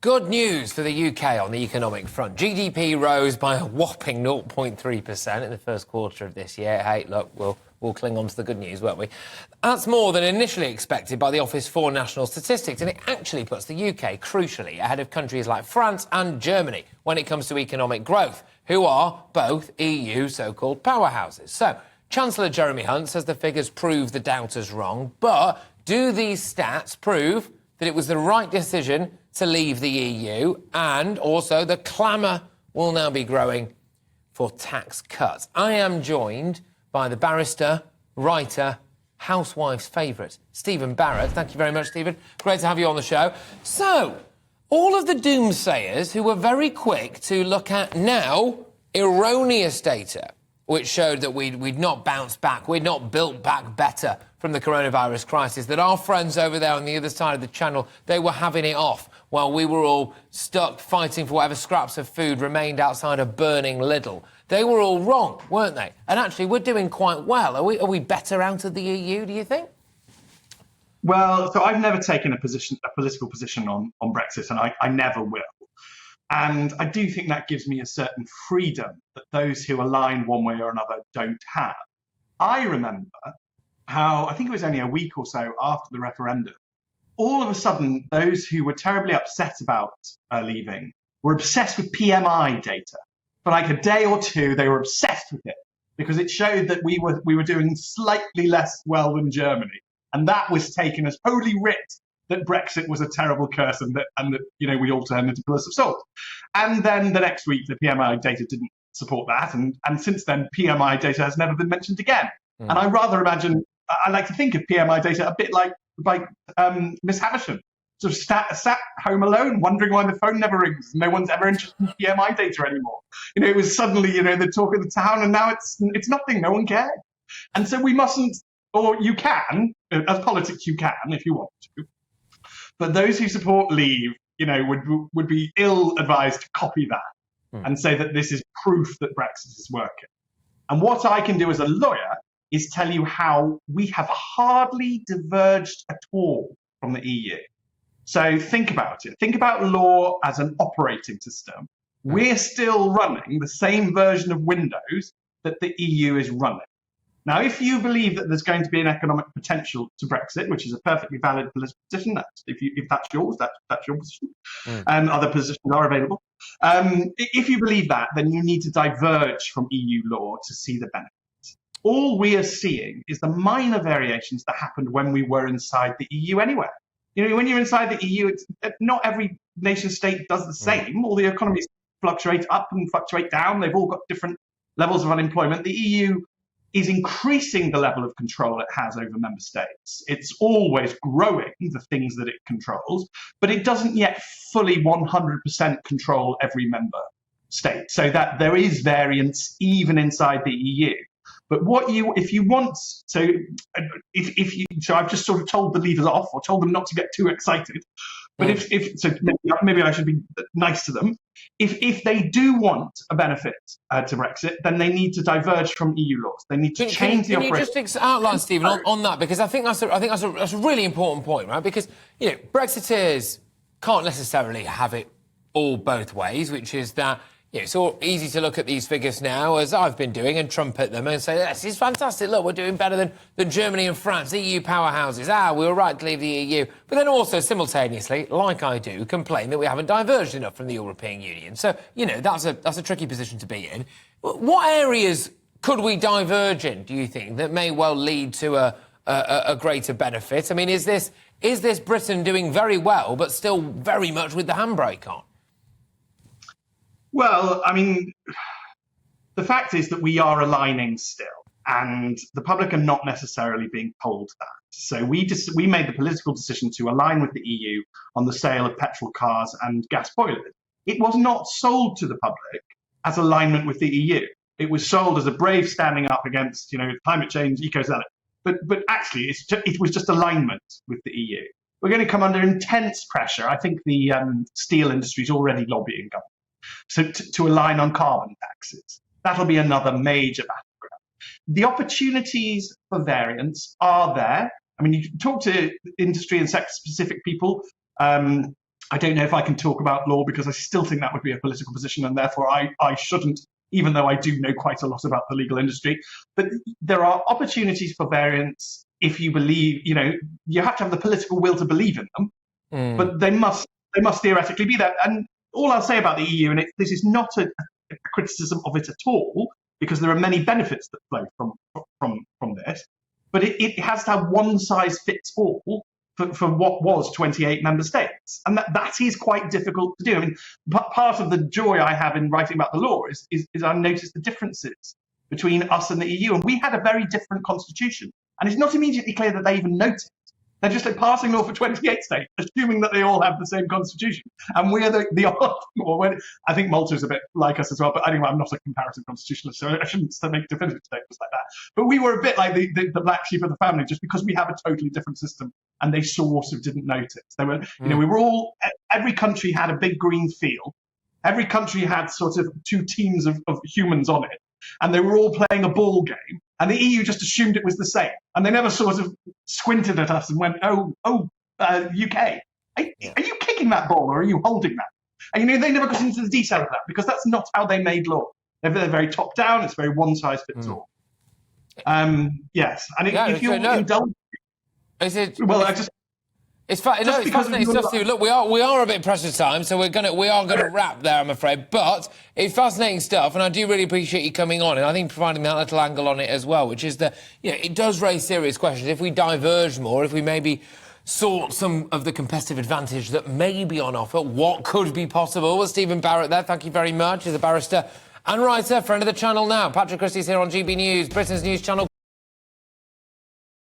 Good news for the UK on the economic front. GDP rose by a whopping 0.3% in the first quarter of this year. Hey, look, we'll cling on to the good news, won't we? That's more than initially expected by the Office for National Statistics, and it actually puts the UK, crucially, ahead of countries like France and Germany when it comes to economic growth, who are both EU so-called powerhouses. So, Chancellor Jeremy Hunt says the figures prove the doubters wrong, but do these stats prove that it was the right decision to leave the EU, and also the clamour will now be growing for tax cuts? I am joined by the barrister, writer, housewife's favourite, Stephen Barrett. Thank you very much, Stephen. Great to have you on the show. So, all of the doomsayers who were very quick to look at now erroneous data, which showed that we'd not bounced back, we'd not built back better from the coronavirus crisis, that our friends over there on the other side of the channel, they were having it off while we were all stuck fighting for whatever scraps of food remained outside a burning Lidl. They were all wrong, weren't they? And actually, we're doing quite well. Are we better out of the EU, do you think? Well, so I've never taken a political position on Brexit, and I never will. And I do think that gives me a certain freedom that those who align one way or another don't have. I remember how, I think it was only a week or so after the referendum, all of a sudden, those who were terribly upset about leaving were obsessed with PMI data. For like a day or two, they were obsessed with it because it showed that we were doing slightly less well than Germany. And that was taken as holy writ that Brexit was a terrible curse and that we all turned into pillars of salt. And then the next week, the PMI data didn't support that. And since then, PMI data has never been mentioned again. And I rather imagine, I like to think of PMI data a bit like Miss Havisham, sort of sat home alone, wondering why the phone never rings. No one's ever interested in PMI data anymore. It was suddenly, the talk of the town, and now it's nothing. No one cares. And so we mustn't, or you can, as politics you can if you want to. But those who support leave, would be ill-advised to copy that and say that this is proof that Brexit is working. And what I can do as a lawyer is tell you how we have hardly diverged at all from the EU. So think about it. Think about law as an operating system. We're still running the same version of Windows that the EU is running. Now, if you believe that there's going to be an economic potential to Brexit, which is a perfectly valid political position, if that's yours, that's your position. Other positions are available. If you believe that, then you need to diverge from EU law to see the benefits. All we are seeing is the minor variations that happened when we were inside the EU anyway. When you're inside the EU, not every nation state does the same. All the economies fluctuate up and fluctuate down. They've all got different levels of unemployment. The EU is increasing the level of control it has over member states. It's always growing the things that it controls, but it doesn't yet fully 100% control every member state, so that there is variance even inside the EU. But so I've just sort of told the leaders off, or told them not to get too excited. But maybe I should be nice to them. If they do want a benefit to Brexit, then they need to diverge from EU laws. They need to change the operation. Can you just outline, Stephen, on that? Because I think that's a really important point, right? Because Brexiteers can't necessarily have it all both ways, which is that. It's all easy to look at these figures now, as I've been doing, and trumpet them and say, this is fantastic, look, we're doing better than Germany and France, EU powerhouses. We were right to leave the EU. But then also, simultaneously, like I do, complain that we haven't diverged enough from the European Union. So, that's a tricky position to be in. What areas could we diverge in, do you think, that may well lead to a greater benefit? I mean, is this Britain doing very well, but still very much with the handbrake on? Well, I mean, the fact is that we are aligning still, and the public are not necessarily being told that. So we made the political decision to align with the EU on the sale of petrol cars and gas boilers. It was not sold to the public as alignment with the EU. It was sold as a brave standing up against, climate change, eco-zealot. But actually, it was just alignment with the EU. We're going to come under intense pressure. I think the steel industry is already lobbying government. So to align on carbon taxes, that'll be another major battleground. The opportunities for variance are there. I mean, you talk to industry and sector-specific people, I don't know if I can talk about law because I still think that would be a political position, and therefore I shouldn't, even though I do know quite a lot about the legal industry. But there are opportunities for variance if you believe, you have to have the political will to believe in them, but they must theoretically be there. And all I'll say about the EU, and this is not a criticism of it at all, because there are many benefits that flow from this, but it has to have one size fits all for what was 28 member states. And that is quite difficult to do. I mean, part of the joy I have in writing about the law is I notice the differences between us and the EU. And we had a very different constitution. And it's not immediately clear that they even noticed. They're just passing law for 28 states, assuming that they all have the same constitution. And we're the odd one. I think Malta's a bit like us as well. But anyway, I'm not a comparative constitutionalist, so I shouldn't make definitive statements like that. But we were a bit like the black sheep of the family, just because we have a totally different system, and they sort of didn't notice. They were, we were all. Every country had a big green field. Every country had sort of two teams of humans on it, and they were all playing a ball game. And the EU just assumed it was the same. And they never sort of squinted at us and went, UK, are you kicking that ball or are you holding that? And, they never got into the detail of that because that's not how they made law. They're very top down. It's very one size fits all. Yes. And if you're indulged... It's fascinating stuff too. Look, we are a bit pressed for time, so we are gonna wrap there, I'm afraid. But it's fascinating stuff, and I do really appreciate you coming on, and I think providing that little angle on it as well, which is that it does raise serious questions. If we diverge more, if we maybe sought some of the competitive advantage that may be on offer, what could be possible? Well, Stephen Barrett there, thank you very much. He's a barrister and writer, friend of the channel now. Patrick Christie's here on GB News, Britain's news channel.